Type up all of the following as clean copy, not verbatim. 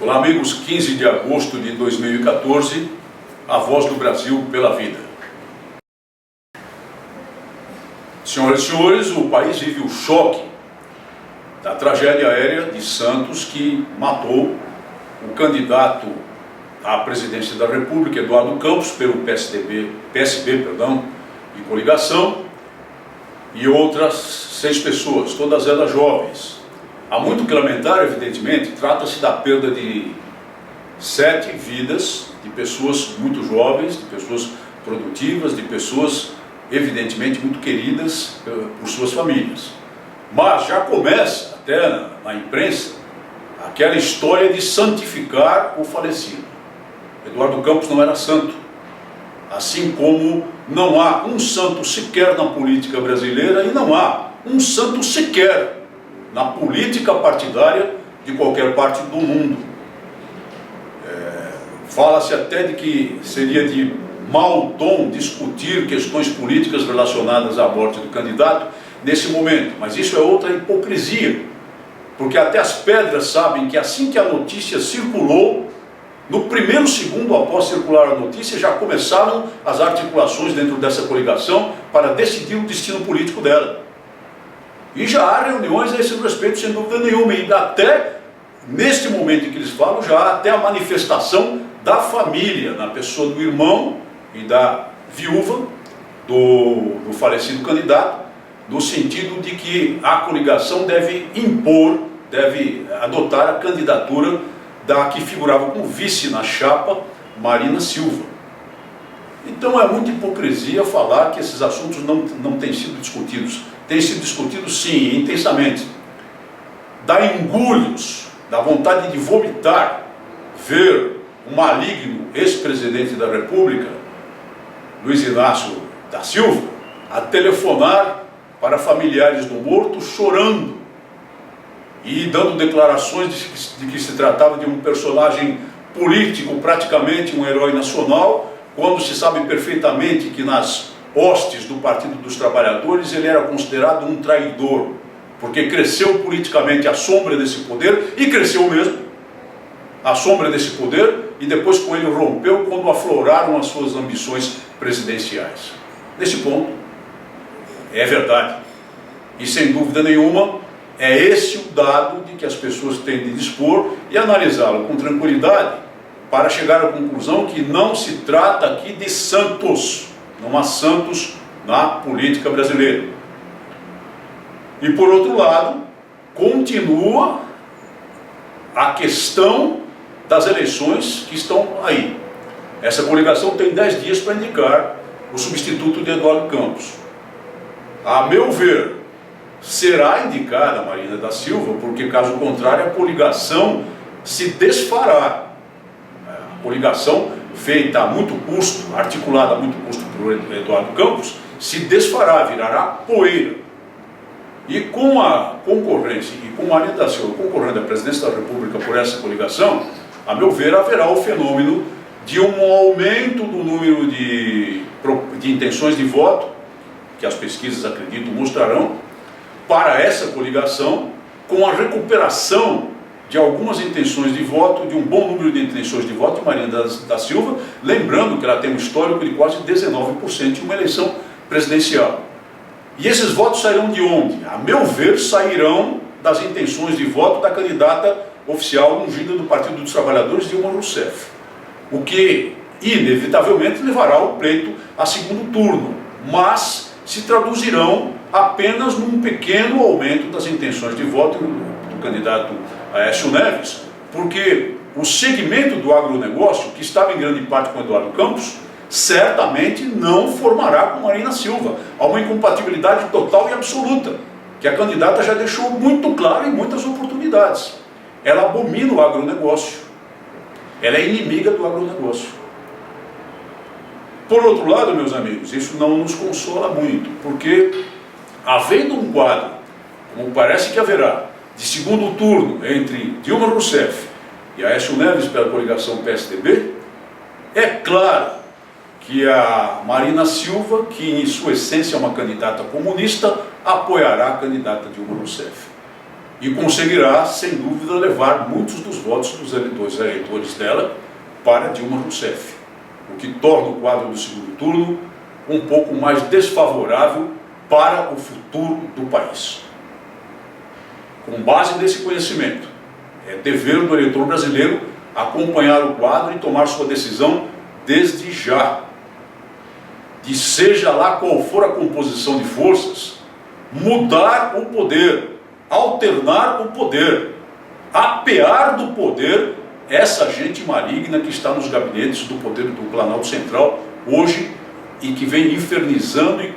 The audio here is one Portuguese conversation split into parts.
Olá, amigos. 15 de agosto de 2014, a voz do Brasil pela vida. Senhoras e senhores, o país vive o choque da tragédia aérea de Santos que matou o candidato à presidência da República, Eduardo Campos, pelo PSB, de coligação, e outras 6 pessoas, todas elas jovens. Há muito que lamentar, evidentemente. Trata-se da perda de 7 vidas de pessoas muito jovens, de pessoas produtivas, de pessoas evidentemente muito queridas por suas famílias. Mas já começa, até na imprensa, aquela história de santificar o falecido. Eduardo Campos não era santo, assim como não há um santo sequer na política brasileira e não há um santo sequer na política partidária de qualquer parte do mundo. Fala-se até de que seria de mau tom discutir questões políticas relacionadas à morte do candidato nesse momento, mas isso é outra hipocrisia, porque até as pedras sabem que assim que a notícia circulou, no primeiro segundo após circular a notícia, já começaram as articulações dentro dessa coligação para decidir o destino político dela. E já há reuniões a esse respeito, sem dúvida nenhuma, e até neste momento em que eles falam, já há até a manifestação da família, na pessoa do irmão e da viúva do falecido candidato, no sentido de que a coligação deve adotar a candidatura da que figurava como vice na chapa, Marina Silva. Então é muita hipocrisia falar que esses assuntos não têm sido discutidos. Têm sido discutidos sim, intensamente. Dá engulhos, dá vontade de vomitar ver um maligno ex-presidente da República, Luiz Inácio da Silva, a telefonar para familiares do morto chorando e dando declarações de que se tratava de um personagem político, praticamente um herói nacional, quando se sabe perfeitamente que nas hostes do Partido dos Trabalhadores ele era considerado um traidor, porque cresceu politicamente à sombra desse poder, e cresceu mesmo à sombra desse poder, e depois com ele rompeu quando afloraram as suas ambições presidenciais. Nesse ponto, é verdade, e sem dúvida nenhuma, é esse o dado de que as pessoas têm de dispor e analisá-lo com tranquilidade, para chegar à conclusão que não se trata aqui de santos, não há santos na política brasileira. E por outro lado, continua a questão das eleições que estão aí. Essa coligação tem 10 dias para indicar o substituto de Eduardo Campos. A meu ver, será indicada a Marina da Silva, porque caso contrário a coligação se desfará. A coligação feita a muito custo, articulada a muito custo por Eduardo Campos, se desfará, virará poeira. E com a concorrência, e com Marina da Silva concorrendo à presidência da República por essa coligação, a meu ver haverá o fenômeno de um aumento do número de intenções de voto, que as pesquisas, acredito, mostrarão, para essa coligação, com a recuperação de algumas intenções de voto, de um bom número de intenções de voto de Marina da Silva, lembrando que ela tem um histórico de quase 19% em uma eleição presidencial. E esses votos sairão de onde? A meu ver, sairão das intenções de voto da candidata oficial ungida do Partido dos Trabalhadores, Dilma Rousseff, o que inevitavelmente levará o pleito a segundo turno, mas se traduzirão apenas num pequeno aumento das intenções de voto do candidato Aécio Neves, porque o segmento do agronegócio, que estava em grande parte com Eduardo Campos, certamente não formará com Marina Silva. Há uma incompatibilidade total e absoluta, que a candidata já deixou muito claro em muitas oportunidades. Ela abomina o agronegócio, ela é inimiga do agronegócio. Por outro lado, meus amigos, isso não nos consola muito, porque havendo um quadro, como parece que haverá, de segundo turno entre Dilma Rousseff e Aécio Neves pela coligação PSDB, é claro que a Marina Silva, que em sua essência é uma candidata comunista, apoiará a candidata Dilma Rousseff. e conseguirá, sem dúvida, levar muitos dos votos dos eleitores dela para Dilma Rousseff, o que torna o quadro do segundo turno um pouco mais desfavorável para o futuro do país. Com base nesse conhecimento, é dever do eleitor brasileiro acompanhar o quadro e tomar sua decisão desde já, de seja lá qual for a composição de forças, mudar o poder, alternar o poder, apear do poder essa gente maligna que está nos gabinetes do poder do Planalto Central hoje e que vem infernizando e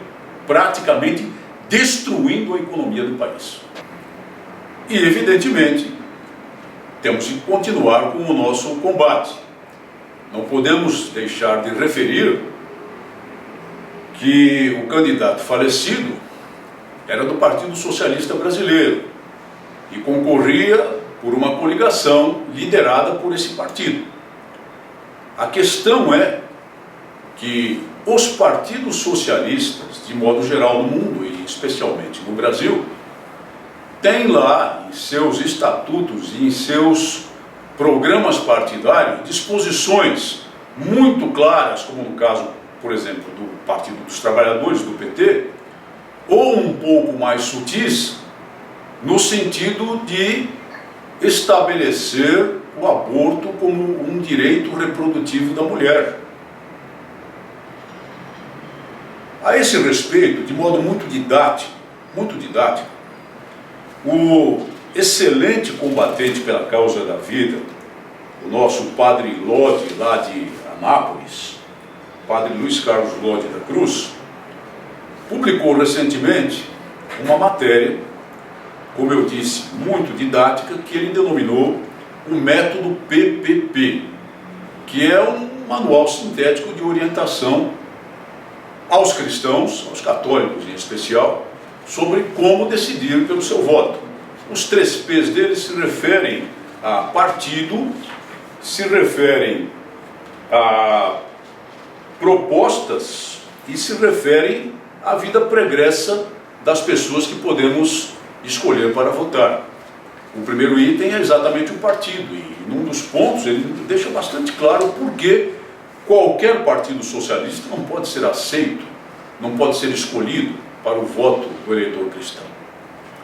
praticamente destruindo a economia do país. E, evidentemente, temos que continuar com o nosso combate. Não podemos deixar de referir que o candidato falecido era do Partido Socialista Brasileiro e concorria por uma coligação liderada por esse partido. A questão é que os partidos socialistas, de modo geral no mundo e especialmente no Brasil, têm lá em seus estatutos e em seus programas partidários disposições muito claras, como no caso, por exemplo, do Partido dos Trabalhadores, do PT, ou um pouco mais sutis, no sentido de estabelecer o aborto como um direito reprodutivo da mulher. A esse respeito, de modo muito didático, o excelente combatente pela causa da vida, o nosso padre Lodi, lá de Anápolis, padre Luiz Carlos Lodi da Cruz, publicou recentemente uma matéria, como eu disse, muito didática, que ele denominou o método PPP, que é um manual sintético de orientação aos cristãos, aos católicos em especial, sobre como decidir pelo seu voto. Os 3 P's dele se referem a partido, se referem a propostas e se referem à vida pregressa das pessoas que podemos escolher para votar. O primeiro item é exatamente o partido, e num dos pontos ele deixa bastante claro por que qualquer partido socialista não pode ser aceito, não pode ser escolhido para o voto do eleitor cristão.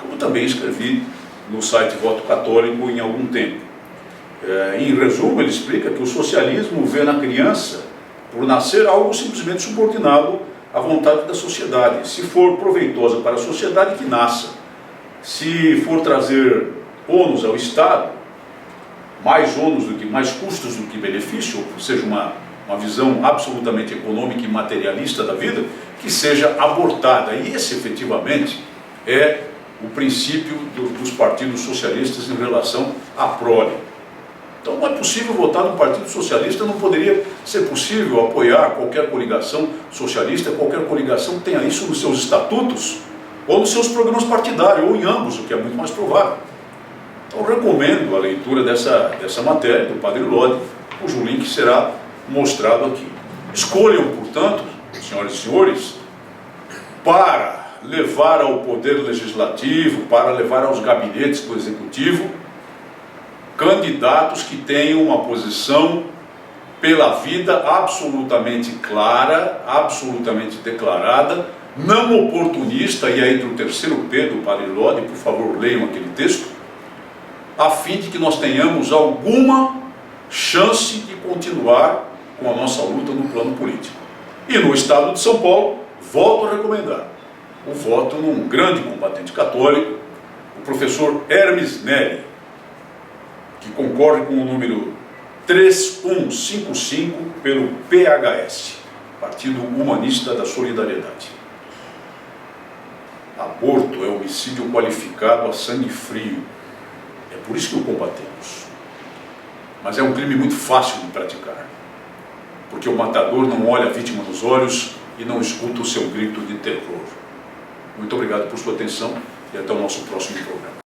Como também escrevi no site Voto Católico em algum tempo. Em resumo, ele explica que o socialismo vê na criança, por nascer, algo simplesmente subordinado à vontade da sociedade. Se for proveitosa para a sociedade, que nasça. Se for trazer ônus ao Estado, mais custos do que benefício, ou seja, uma visão absolutamente econômica e materialista da vida, que seja abortada. E esse, efetivamente, é o princípio dos partidos socialistas em relação à prole. Então não é possível votar no Partido Socialista, não poderia ser possível apoiar qualquer coligação socialista, qualquer coligação que tenha isso nos seus estatutos, ou nos seus programas partidários, ou em ambos, o que é muito mais provável. Então recomendo a leitura dessa matéria do Padre Lodi, cujo link será mostrado aqui. Escolham, portanto, senhoras e senhores, para levar ao poder legislativo, para levar aos gabinetes do executivo, candidatos que tenham uma posição pela vida absolutamente clara, absolutamente declarada, não oportunista, e aí do 3º P do Padre Lodi, por favor leiam aquele texto, a fim de que nós tenhamos alguma chance de continuar com a nossa luta no plano político. E no estado de São Paulo, volto a recomendar o voto num grande combatente católico, o professor Hermes Neri, que concorre com o número 3155 pelo PHS, Partido Humanista da Solidariedade. Aborto é homicídio qualificado a sangue frio. É por isso que o combatemos. Mas é um crime muito fácil de praticar, porque o matador não olha a vítima nos olhos e não escuta o seu grito de terror. Muito obrigado por sua atenção e até o nosso próximo programa.